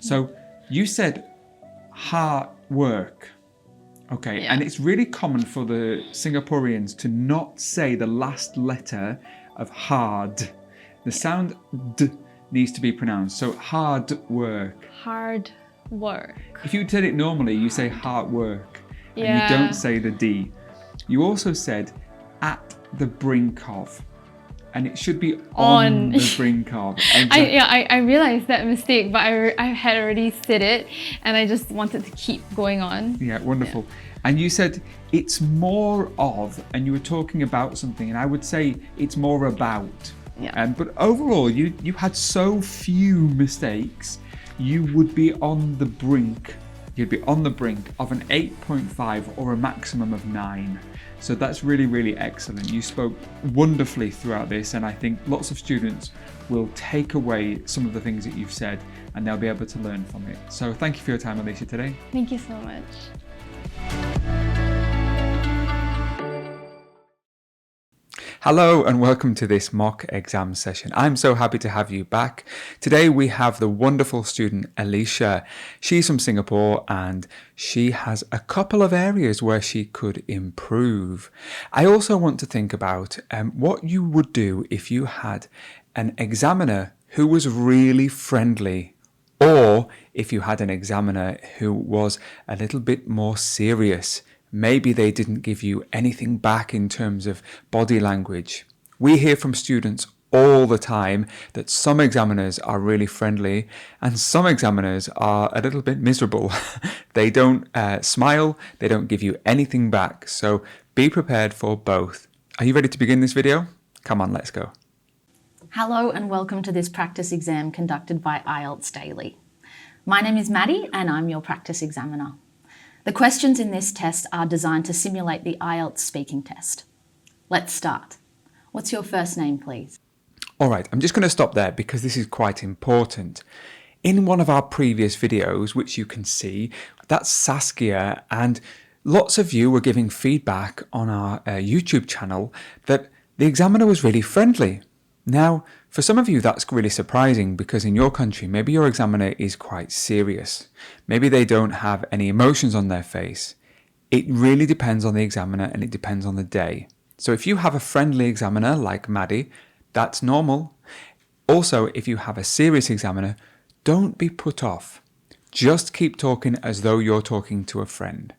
So you said hard work. Okay, Yeah. and it's really common for the Singaporeans to not say the last letter of hard. The sound d needs to be pronounced. So hard work. Hard work. If you did it normally, you say hard work. And you Yeah. don't say the D. You also said at the brink of. And it should be on the brink of. I realized that mistake, but I had already said it and I just wanted to keep going on. Yeah, wonderful. Yeah. And you said it's more of, and you were talking about something, and I would say it's more about. Yeah. But overall, you had so few mistakes, you would be on the brink. You'd be on the brink of an 8.5 or a maximum of 9. So that's really, really excellent. You spoke wonderfully throughout this, and I think lots of students will take away some of the things that you've said and they'll be able to learn from it. So thank you for your time, Elisha, today. Thank you so much. Hello and welcome to this mock exam session. I'm so happy to have you back. Today we have the wonderful student Elisha. She's from Singapore and she has a couple of areas where she could improve. I also want to think about what you would do if you had an examiner who was really friendly, or if you had an examiner who was a little bit more serious. Maybe they didn't give you anything back in terms of body language. We hear from students all the time that some examiners are really friendly and some examiners are a little bit miserable. They don't smile, they don't give you anything back. So be prepared for both. Are you ready to begin this video? Come on, let's go. Hello and welcome to this practice exam conducted by IELTS Daily. My name is Maddie and I'm your practice examiner. The questions in this test are designed to simulate the IELTS speaking test. Let's start. What's your first name, please? All right, I'm just going to stop there because this is quite important. In one of our previous videos, which you can see, that's Saskia, and lots of you were giving feedback on our YouTube channel that the examiner was really friendly. Now, for some of you, that's really surprising because in your country, maybe your examiner is quite serious. Maybe they don't have any emotions on their face. It really depends on the examiner and it depends on the day. So if you have a friendly examiner like Maddie, that's normal. Also, if you have a serious examiner, don't be put off. Just keep talking as though you're talking to a friend.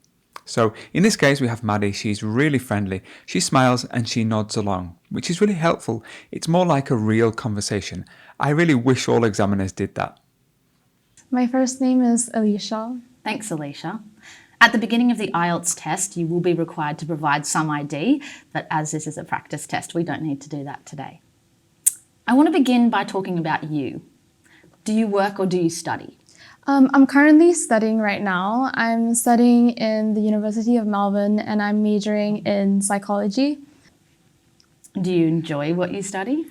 So in this case, we have Maddie. She's really friendly. She smiles and she nods along, which is really helpful. It's more like a real conversation. I really wish all examiners did that. My first name is Elisha. Thanks, Elisha. At the beginning of the IELTS test, you will be required to provide some ID, but as this is a practice test, we don't need to do that today. I want to begin by talking about you. Do you work or do you study? I'm currently studying right now. I'm studying in the University of Melbourne and I'm majoring in psychology. Do you enjoy what you study?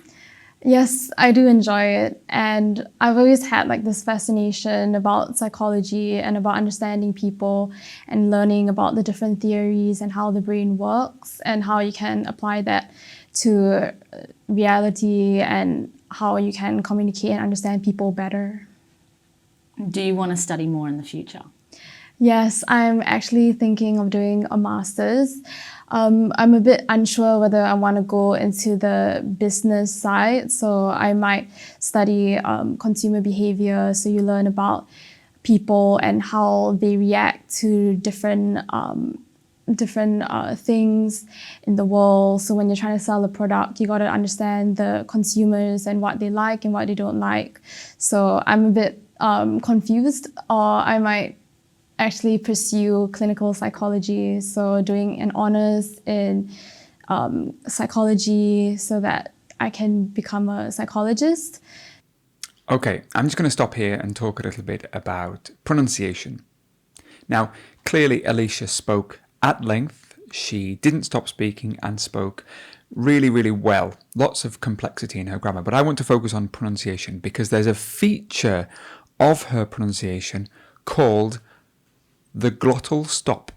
Yes, I do enjoy it. And I've always had this fascination about psychology and about understanding people and learning about the different theories and how the brain works and how you can apply that to reality and how you can communicate and understand people better. Do you want to study more in the future? Yes, I'm actually thinking of doing a master's. I'm a bit unsure whether I want to go into the business side, so I might study consumer behavior, so you learn about people and how they react to different things in the world. So when you're trying to sell a product, you got to understand the consumers and what they like and what they don't like. So I'm a bit confused, or I might actually pursue clinical psychology, so doing an honors in psychology so that I can become a psychologist. Okay, I'm just going to stop here and talk a little bit about pronunciation. Now, clearly Elisha spoke at length. She didn't stop speaking and spoke really, really well. Lots of complexity in her grammar, but I want to focus on pronunciation because there's a feature of her pronunciation called the glottal stop.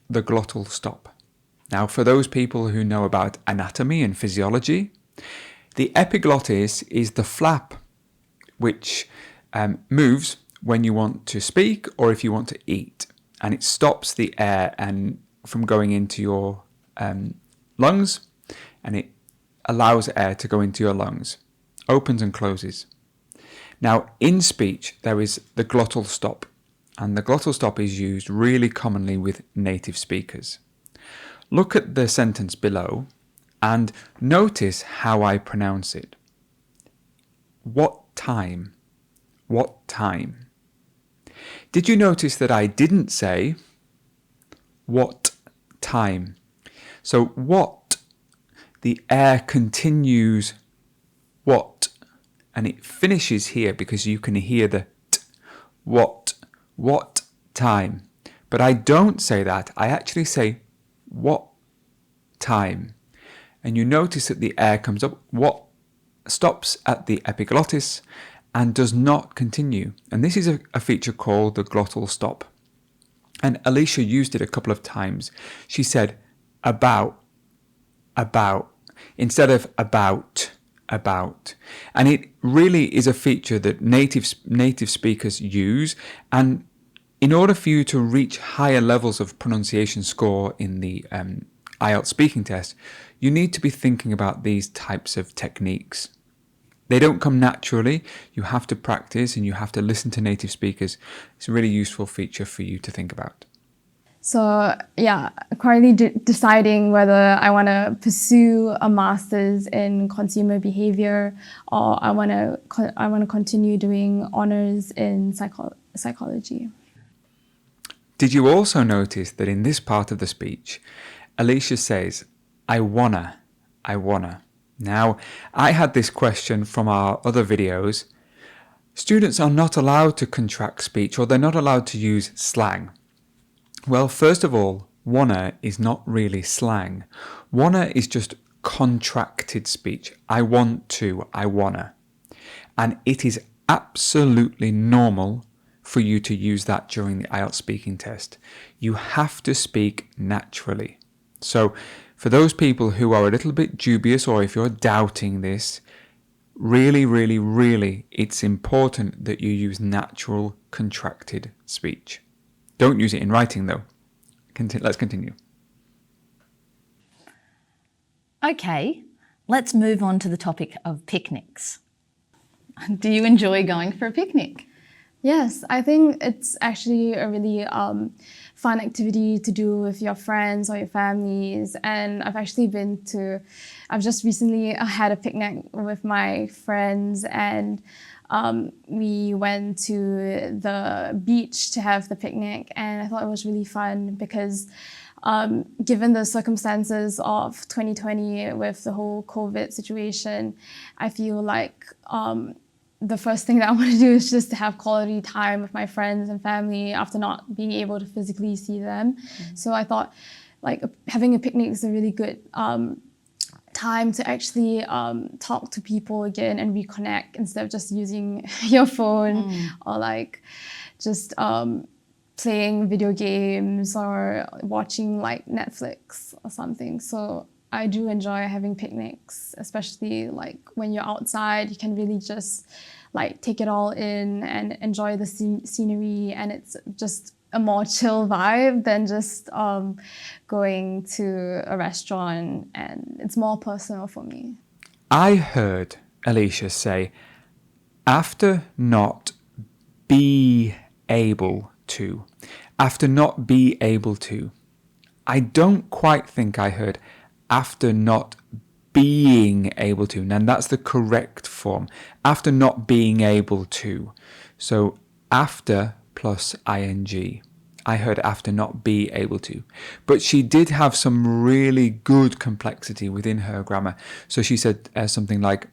The glottal stop. Now, for those people who know about anatomy and physiology, the epiglottis is the flap which moves when you want to speak or if you want to eat. And it stops the air from going into your lungs, and it allows air to go into your lungs. Opens and closes. Now, in speech, there is the glottal stop. And the glottal stop is used really commonly with native speakers. Look at the sentence below and notice how I pronounce it. What time? What time? Did you notice that I didn't say what time? So what, the air continues what, and it finishes here because you can hear the t, what time. But I don't say that, I actually say what time. And you notice that the air comes up, what stops at the epiglottis and does not continue. And this is a feature called the glottal stop. And Elisha used it a couple of times. She said about, instead of about. And it really is a feature that native speakers use. And in order for you to reach higher levels of pronunciation score in the IELTS speaking test, you need to be thinking about these types of techniques. They don't come naturally. You have to practice and you have to listen to native speakers. It's a really useful feature for you to think about. So yeah, currently deciding whether I want to pursue a master's in consumer behavior or I want to continue doing honors in psychology. Did you also notice that in this part of the speech, Elisha says, I wanna. Now, I had this question from our other videos. Students are not allowed to contract speech, or they're not allowed to use slang. Well, first of all, wanna is not really slang. Wanna is just contracted speech. I want to, I wanna. And it is absolutely normal for you to use that during the IELTS speaking test. You have to speak naturally. So for those people who are a little bit dubious, or if you're doubting this, really, it's important that you use natural contracted speech. Don't use it in writing though. Let's continue. Okay, let's move on to the topic of picnics. Do you enjoy going for a picnic? Yes, I think it's actually a really fun activity to do with your friends or your families. And I've just recently had a picnic with my friends, and we went to the beach to have the picnic, and I thought it was really fun because given the circumstances of 2020 with the whole COVID situation, I feel like the first thing that I want to do is just to have quality time with my friends and family after not being able to physically see them. Mm-hmm. So I thought like having a picnic is a really good time to actually talk to people again and reconnect instead of just using your phone or like just playing video games or watching like Netflix or something. So I do enjoy having picnics, especially like when you're outside, you can really just like take it all in and enjoy the scenery, and it's just a more chill vibe than just going to a restaurant, and it's more personal for me. I heard Elisha say, after not be able to. After not be able to. I don't quite think I heard after not being able to. And that's the correct form. After not being able to. So after plus ing. I heard after not be able to. But she did have some really good complexity within her grammar. So she said something like,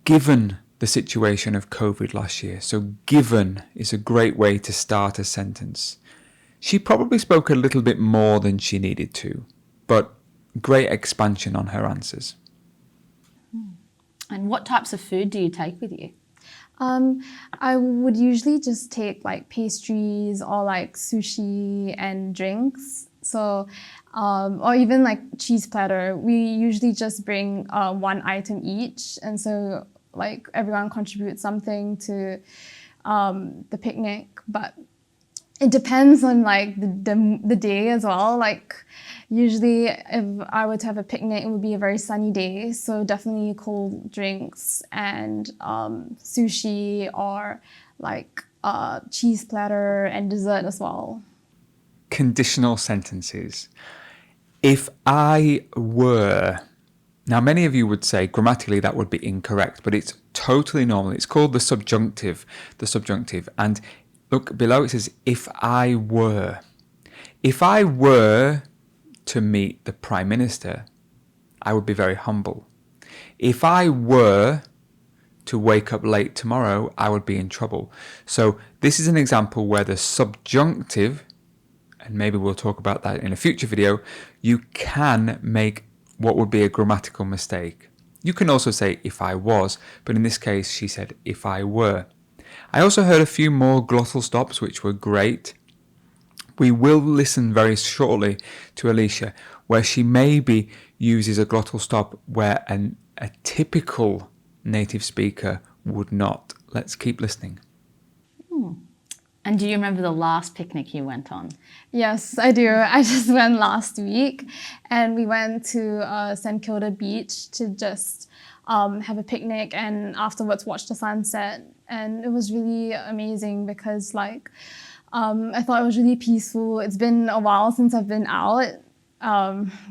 given the situation of COVID last year. So given is a great way to start a sentence. She probably spoke a little bit more than she needed to, but great expansion on her answers. And what types of food do you take with you? I would usually just take like pastries or like sushi and drinks. So, or even like cheese platter. We usually just bring one item each. And so like everyone contributes something to the picnic, but it depends on like the day as well. Like usually if I were to have a picnic, it would be a very sunny day. So definitely cold drinks and sushi or like cheese platter and dessert as well. Conditional sentences. If I were... Now, many of you would say grammatically that would be incorrect, but it's totally normal. It's called the subjunctive. And look below, it says, if I were. If I were to meet the Prime Minister, I would be very humble. If I were to wake up late tomorrow, I would be in trouble. So this is an example where the subjunctive, and maybe we'll talk about that in a future video, you can make what would be a grammatical mistake. You can also say if I was, but in this case she said if I were. I also heard a few more glottal stops which were great. We will listen very shortly to Elisha where she maybe uses a glottal stop where a typical native speaker would not. Let's keep listening. And do you remember the last picnic you went on? Yes, I do. I just went last week and we went to St. Kilda Beach to just have a picnic and afterwards watch the sunset. And it was really amazing because like I thought it was really peaceful. It's been a while since I've been out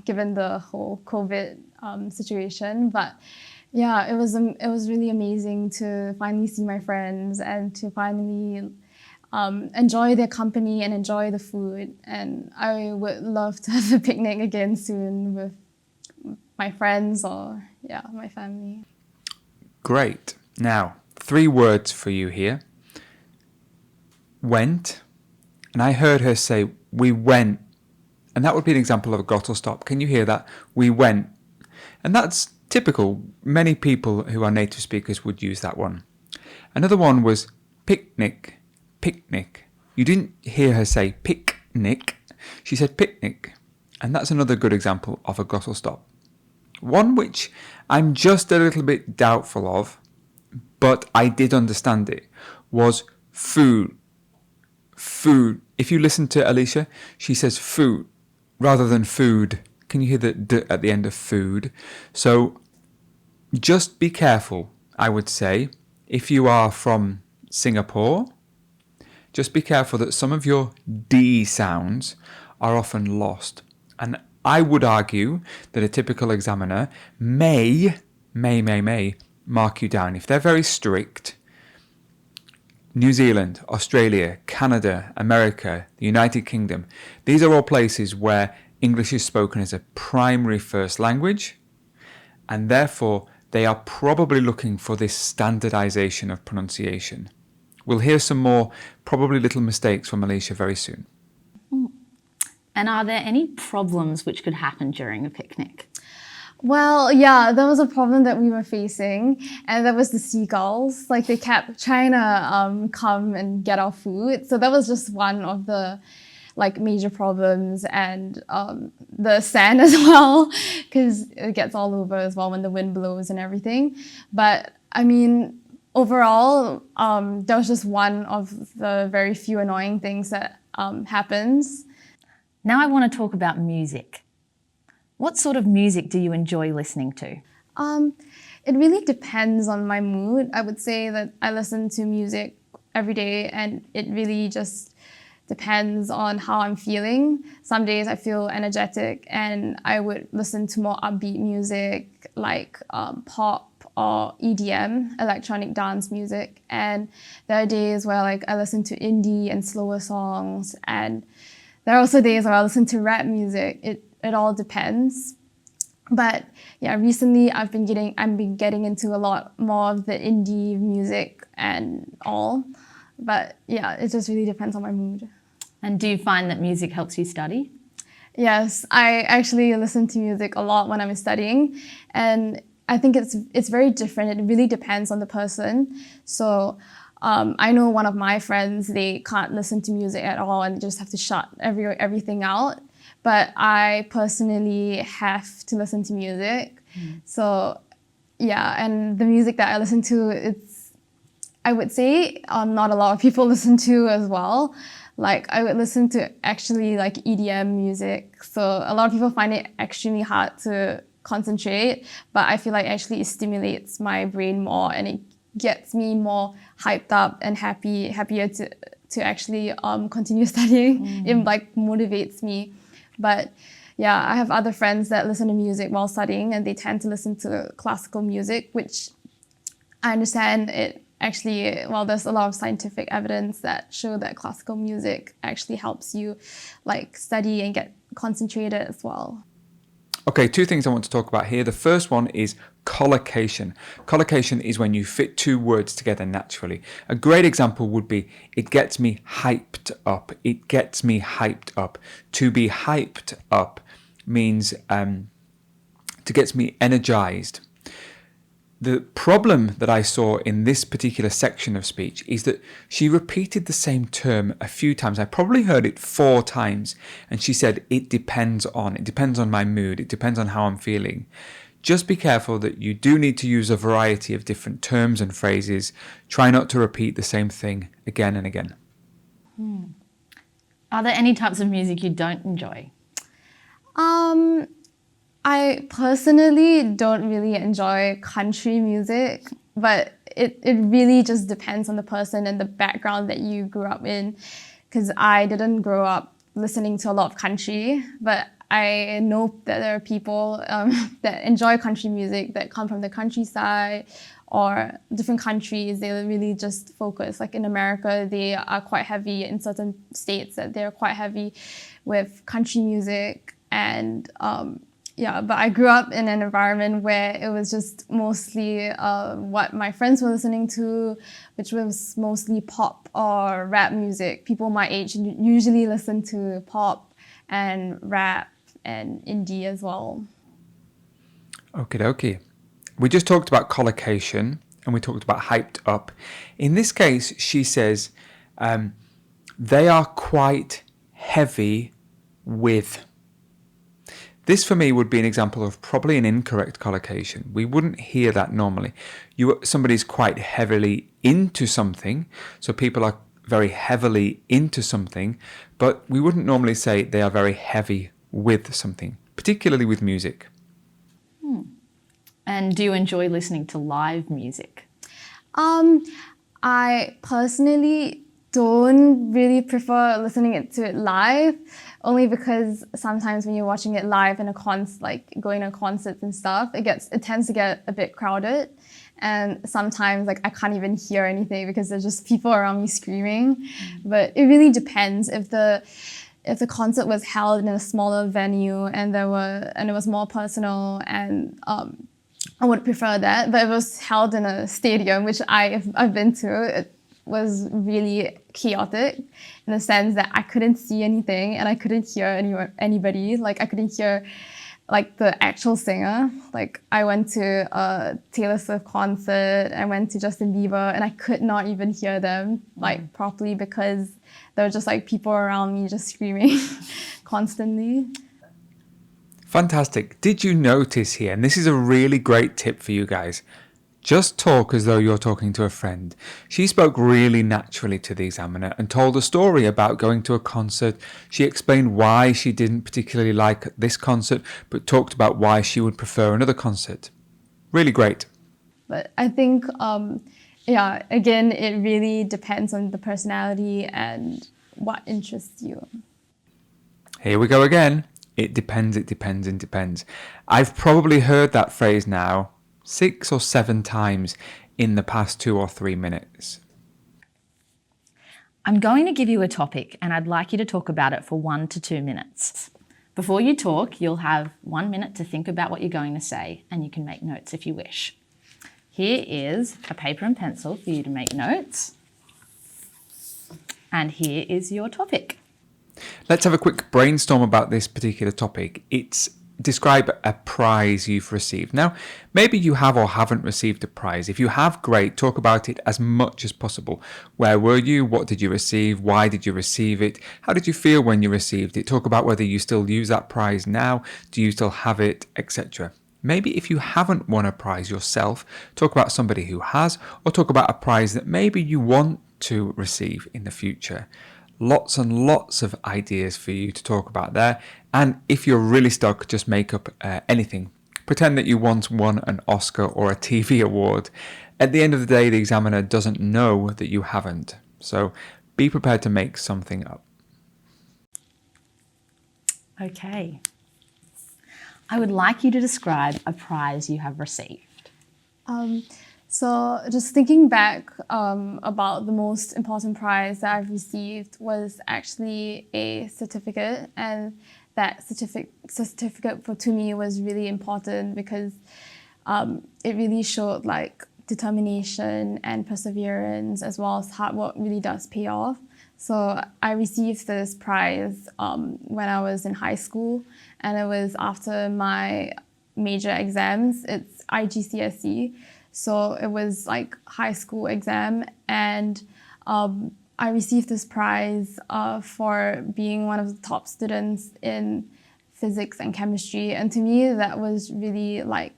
given the whole COVID situation. But yeah, it was really amazing to finally see my friends and to finally enjoy their company and enjoy the food. And I would love to have a picnic again soon with my friends or my family. Great. Now, 3 words for you here. Went. And I heard her say, we went. And that would be an example of a glottal stop. Can you hear that? We went. And that's typical. Many people who are native speakers would use that one. Another one was picnic. Picnic. You didn't hear her say picnic. She said picnic. And that's another good example of a glottal stop. One which I'm just a little bit doubtful of, but I did understand it, was food. Food. If you listen to Elisha, she says food rather than food. Can you hear the d at the end of food? So just be careful, I would say, if you are from Singapore, just be careful that some of your D sounds are often lost. And I would argue that a typical examiner may mark you down. If they're very strict, New Zealand, Australia, Canada, America, the United Kingdom, these are all places where English is spoken as a primary first language, and therefore they are probably looking for this standardization of pronunciation. We'll hear some more, probably little mistakes from Elisha very soon. And are there any problems which could happen during a picnic? Well, yeah, there was a problem that we were facing, and that was the seagulls. Like they kept trying to come and get our food. So that was just one of the like major problems, and the sand as well, because it gets all over as well when the wind blows and everything. But I mean, overall, that was just one of the very few annoying things that happens. Now I want to talk about music. What sort of music do you enjoy listening to? It really depends on my mood. I would say that I listen to music every day, and it really just depends on how I'm feeling. Some days I feel energetic and I would listen to more upbeat music like pop or EDM, electronic dance music. And there are days where like I listen to indie and slower songs, and there are also days where I listen to rap music. It all depends. But yeah, recently I've been getting into a lot more of the indie music and all. But yeah, it just really depends on my mood. And do you find that music helps you study? Yes, I actually listen to music a lot when I'm studying, and I think it's very different. It really depends on the person. So I know one of my friends, they can't listen to music at all and just have to shut everything out. But I personally have to listen to music. So yeah, and the music that I listen to, I would say not a lot of people listen to as well. Like I would listen to actually like EDM music. So a lot of people find it extremely hard to concentrate, but I feel like actually it stimulates my brain more and it gets me more hyped up and happier to actually continue studying. It like motivates me. But yeah, I have other friends that listen to music while studying and they tend to listen to classical music, which I understand it actually, well, there's a lot of scientific evidence that show that classical music actually helps you like study and get concentrated as well. Okay, two things I want to talk about here. The first one is collocation. Collocation is when you fit two words together naturally. A great example would be, it gets me hyped up. It gets me hyped up. To be hyped up means to get me energized. The problem that I saw in this particular section of speech is that she repeated the same term a few times. I probably heard it 4 times, and she said, it depends on my mood, it depends on how I'm feeling. Just be careful that you do need to use a variety of different terms and phrases. Try not to repeat the same thing again and again. Are there any types of music you don't enjoy? I personally don't really enjoy country music, but it really just depends on the person and the background that you grew up in. Because I didn't grow up listening to a lot of country, but I know that there are people that enjoy country music that come from the countryside or different countries. They really just focus. Like in America, they are quite heavy in certain states that they're quite heavy with country music. And yeah, but I grew up in an environment where it was just mostly what my friends were listening to, which was mostly pop or rap music. People my age usually listen to pop and rap and indie as well. Okie dokie. We just talked about collocation and we talked about hyped up. In this case, she says, they are quite heavy with. This for me would be an example of probably an incorrect collocation. We wouldn't hear that normally. Somebody's quite heavily into something, so people are very heavily into something, but we wouldn't normally say they are very heavy with something, particularly with music. And do you enjoy listening to live music? I personally don't really prefer listening to it live, only because sometimes when you're watching it live in like going to concerts and stuff, it tends to get a bit crowded, and sometimes like I can't even hear anything because there's just people around me screaming. But it really depends. If the concert was held in a smaller venue and it was more personal, and I would prefer that. But if it was held in a stadium, which I've been to, it was really chaotic in the sense that I couldn't see anything and I couldn't hear anybody. Like I couldn't hear like the actual singer. Like I went to a Taylor Swift concert, I went to Justin Bieber, and I could not even hear them like properly because there were just like people around me just screaming constantly. Fantastic. Did you notice here, and this is a really great tip for you guys, just talk as though you're talking to a friend. She spoke really naturally to the examiner and told a story about going to a concert. She explained why she didn't particularly like this concert, but talked about why she would prefer another concert. Really great. But I think, yeah, again, it really depends on the personality and what interests you. Here we go again. It depends, it depends, it depends. I've probably heard that phrase now 6 or 7 times in the past 2 or 3 minutes. I'm going to give you a topic and I'd like you to talk about it for 1 to 2 minutes. Before you talk, you'll have 1 minute to think about what you're going to say, and you can make notes if you wish. Here is a paper and pencil for you to make notes. And here is your topic. Let's have a quick brainstorm about this particular topic. Describe a prize you've received. Now, maybe you have or haven't received a prize. If you have, great. Talk about it as much as possible. Where were you? What did you receive? Why did you receive it? How did you feel when you received it? Talk about whether you still use that prize now. Do you still have it? Etc. Maybe if you haven't won a prize yourself, talk about somebody who has, or talk about a prize that maybe you want to receive in the future. Lots and lots of ideas for you to talk about there. And if you're really stuck, just make up anything. Pretend that you once won an Oscar or a TV award. At the end of the day, the examiner doesn't know that you haven't. So be prepared to make something up. Okay. I would like you to describe a prize you have received. So just thinking back about the most important prize that I've received was actually a certificate, and that certificate to me was really important because it really showed like determination and perseverance, as well as hard work really does pay off. So I received this prize when I was in high school, and it was after my major exams. It's IGCSE, so it was like high school exam, and I received this prize for being one of the top students in physics and chemistry. And to me, that was really like,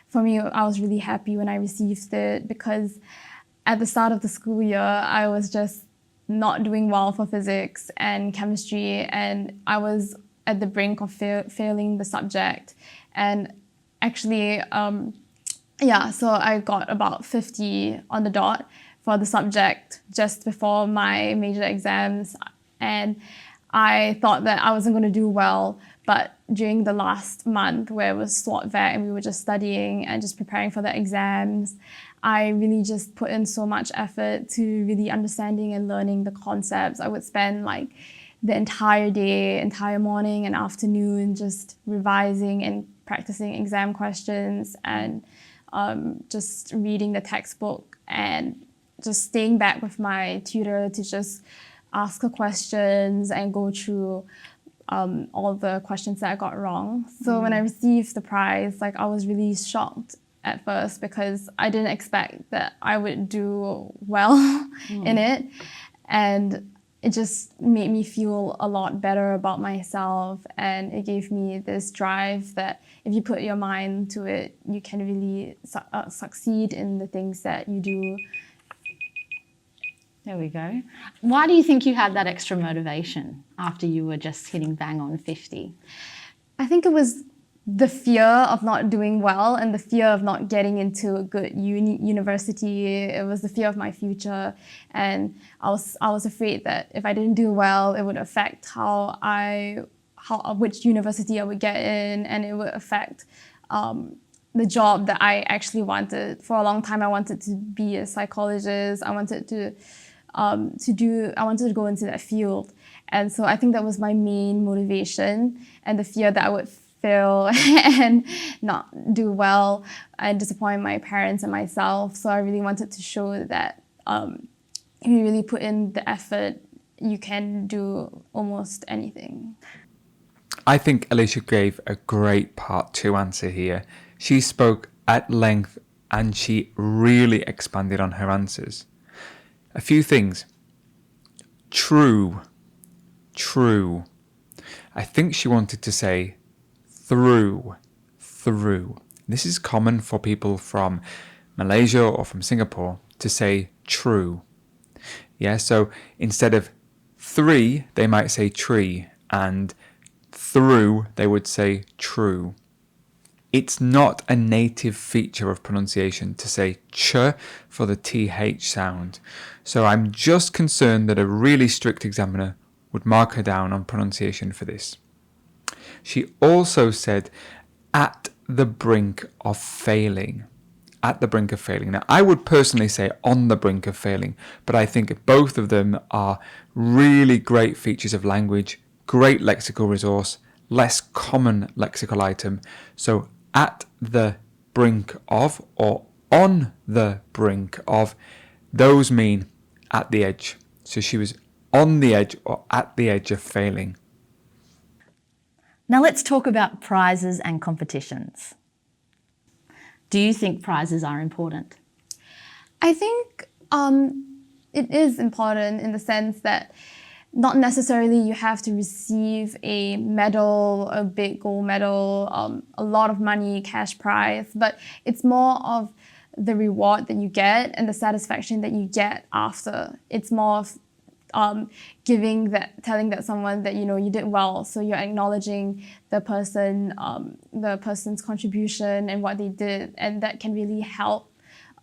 for me, I was really happy when I received it, because at the start of the school year, I was just not doing well for physics and chemistry, and I was at the brink of failing the subject. And actually, so I got about 50 on the dot for the subject just before my major exams, and I thought that I wasn't going to do well. But during the last month, where it was SWOT vet and we were just studying and just preparing for the exams, I really just put in so much effort to really understanding and learning the concepts. I would spend like the entire day, entire morning and afternoon just revising and practicing exam questions, and just reading the textbook, and just staying back with my tutor to just ask her questions and go through all the questions that I got wrong. So when I received the prize, like, I was really shocked at first, because I didn't expect that I would do well in it. And it just made me feel a lot better about myself, and it gave me this drive that if you put your mind to it, you can really succeed in the things that you do. There we go. Why do you think you had that extra motivation after you were just hitting bang on 50? I think it was the fear of not doing well and the fear of not getting into a good university. It was the fear of my future, and I was afraid that if I didn't do well, it would affect which university I would get in, and it would affect the job that I actually wanted. For a long time, I wanted to be a psychologist. I wanted to go into that field. And so I think that was my main motivation, and the fear that I would fail and not do well and disappoint my parents and myself. So I really wanted to show that if you really put in the effort, you can do almost anything. I think Elisha gave a great part 2 answer here. She spoke at length and she really expanded on her answers. A few things. True. I think she wanted to say through. This is common for people from Malaysia or from Singapore to say true. Yeah, so instead of 3, they might say tree, and through, they would say true. It's not a native feature of pronunciation to say ch for the th sound. So I'm just concerned that a really strict examiner would mark her down on pronunciation for this. She also said at the brink of failing. At the brink of failing. Now, I would personally say on the brink of failing, but I think both of them are really great features of language, great lexical resource, less common lexical item. So at the brink of or on the brink of, those mean at the edge. So she was on the edge or at the edge of failing. Now let's talk about prizes and competitions. Do you think prizes are important? I think it is important in the sense that not necessarily you have to receive a medal, a big gold medal, a lot of money, cash prize, but it's more of the reward that you get and the satisfaction that you get after. It's more of telling that someone that you did well, so you're acknowledging the person's contribution and what they did, and that can really help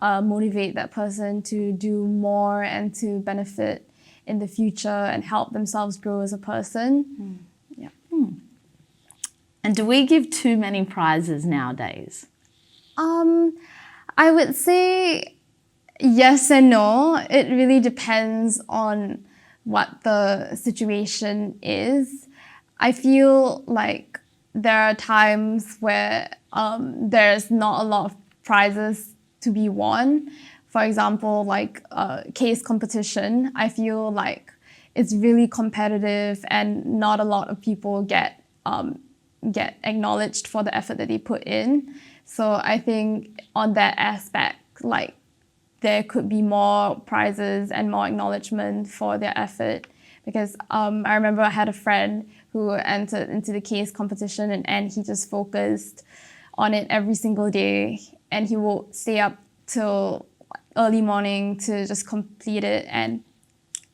motivate that person to do more and to benefit in the future and help themselves grow as a person. Yeah. And do we give too many prizes nowadays? I would say yes and no. It really depends on what the situation is. I feel like there are times where there's not a lot of prizes to be won. For example, like case competition, I feel like it's really competitive and not a lot of people get acknowledged for the effort that they put in. So I think on that aspect, like there could be more prizes and more acknowledgement for their effort. Because I remember I had a friend who entered into the case competition and he just focused on it every single day, and he will stay up till early morning to just complete it, and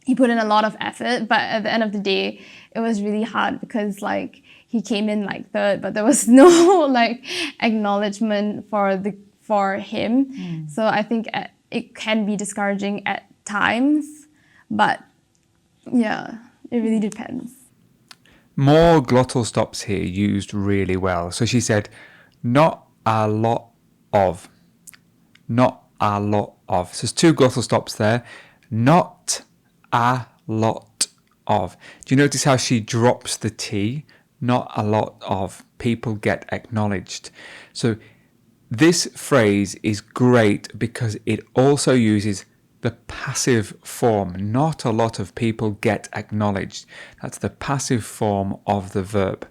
he put in a lot of effort, but at the end of the day it was really hard because like he came in like third, but there was no like acknowledgement for him. So I think it can be discouraging at times, but yeah, it really depends. More glottal stops here used really well. So she said, not a lot of, not a lot of. So there's two glottal stops there. Not a lot of. Do you notice how she drops the T? Not a lot of people get acknowledged. So this phrase is great because it also uses the passive form. Not a lot of people get acknowledged. That's the passive form of the verb.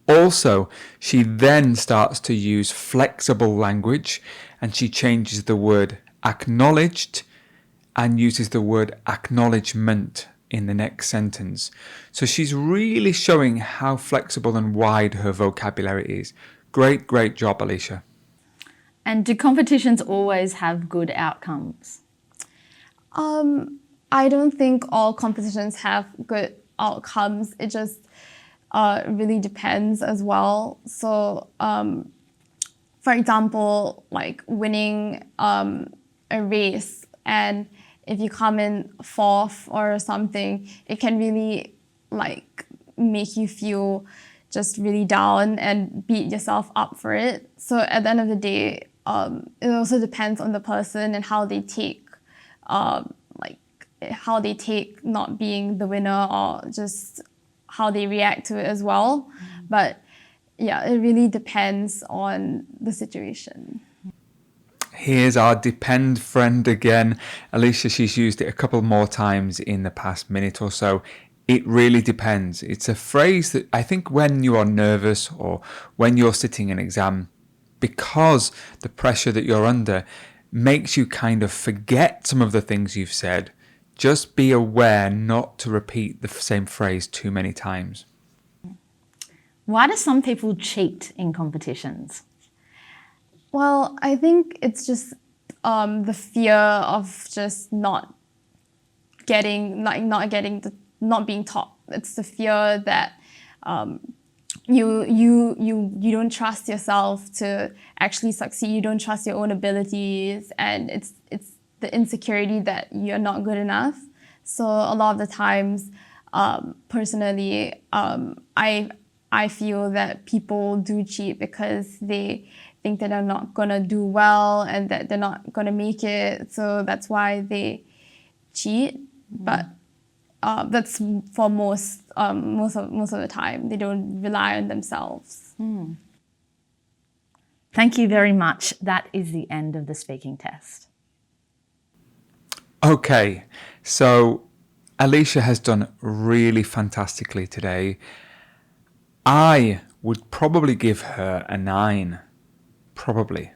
Also, she then starts to use flexible language, and she changes the word acknowledged and uses the word acknowledgement in the next sentence. So she's really showing how flexible and wide her vocabulary is. Great, great job, Elisha. And do competitions always have good outcomes? I don't think all competitions have good outcomes. It just really depends as well. So, for example, like winning a race, and if you come in fourth or something, it can really like make you feel just really down and beat yourself up for it. So at the end of the day, it also depends on the person and how they take not being the winner, or just how they react to it as well. But yeah, it really depends on the situation. Here's our depend friend again. Elisha, she's used it a couple more times in the past minute or so. It really depends. It's a phrase that I think when you are nervous or when you're sitting an exam, because the pressure that you're under makes you kind of forget some of the things you've said, just be aware not to repeat the same phrase too many times. Why do some people cheat in competitions? Well, I think it's just the fear of just not being taught. It's the fear that you don't trust yourself to actually succeed. You don't trust your own abilities, and it's the insecurity that you're not good enough. So a lot of the times, personally, I feel that people do cheat because they think that they're not gonna do well and that they're not gonna make it. So that's why they cheat. But that's for most of the time. They don't rely on themselves. Thank you very much. That is the end of the speaking test. Okay, so Elisha has done really fantastically today. I would probably give her a 9, probably.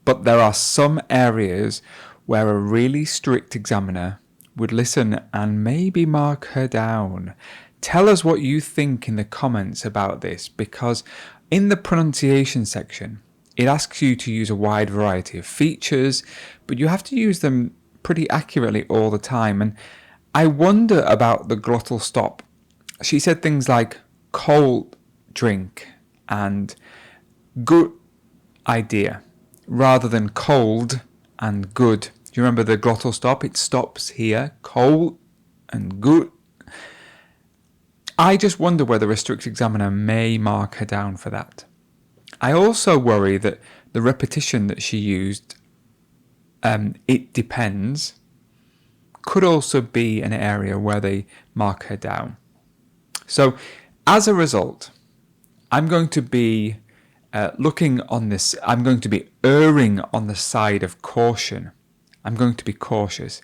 But there are some areas where a really strict examiner would listen and maybe mark her down. Tell us what you think in the comments about this, because in the pronunciation section, it asks you to use a wide variety of features, but you have to use them pretty accurately all the time. And I wonder about the glottal stop. She said things like cold drink and good idea rather than cold and good. Do you remember the glottal stop? It stops here, cold and good. I just wonder whether a strict examiner may mark her down for that. I also worry that the repetition that she used, it depends, could also be an area where they mark her down. So as a result, I'm going to be looking on this, I'm going to be erring on the side of caution. I'm going to be cautious,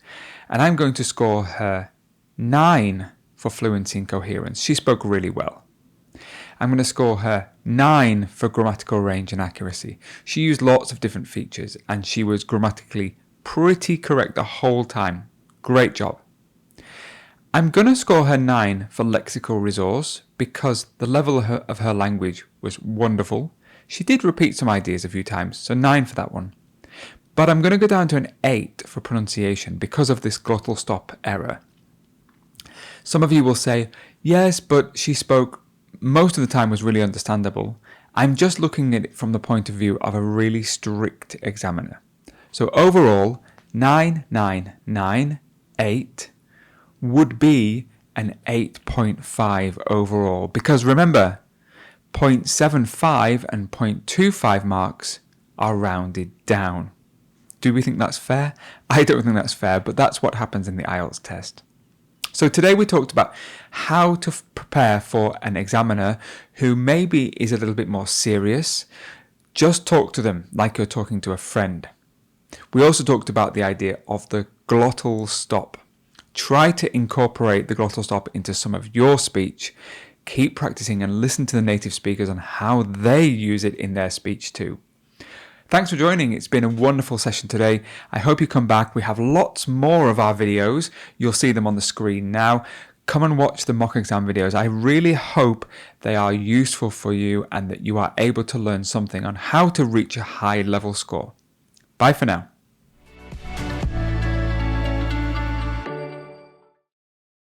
and I'm going to score her 9 for fluency and coherence. She spoke really well. I'm going to score her 9 for grammatical range and accuracy. She used lots of different features and she was grammatically pretty correct the whole time. Great job. I'm going to score her 9 for lexical resource because the level of her language was wonderful. She did repeat some ideas a few times, so 9 for that one. But I'm going to go down to an 8 for pronunciation because of this glottal stop error. Some of you will say, yes, but she spoke most of the time was really understandable. I'm just looking at it from the point of view of a really strict examiner. So overall, 9, 9, 9, 8 would be an 8.5 overall. Because remember, 0.75 and 0.25 marks are rounded down. Do we think that's fair? I don't think that's fair, but that's what happens in the IELTS test. So today we talked about how to prepare for an examiner who maybe is a little bit more serious. Just talk to them like you're talking to a friend. We also talked about the idea of the glottal stop. Try to incorporate the glottal stop into some of your speech. Keep practicing and listen to the native speakers on how they use it in their speech too. Thanks for joining. It's been a wonderful session today. I hope you come back. We have lots more of our videos. You'll see them on the screen now. Come and watch the mock exam videos. I really hope they are useful for you and that you are able to learn something on how to reach a high level score. Bye for now.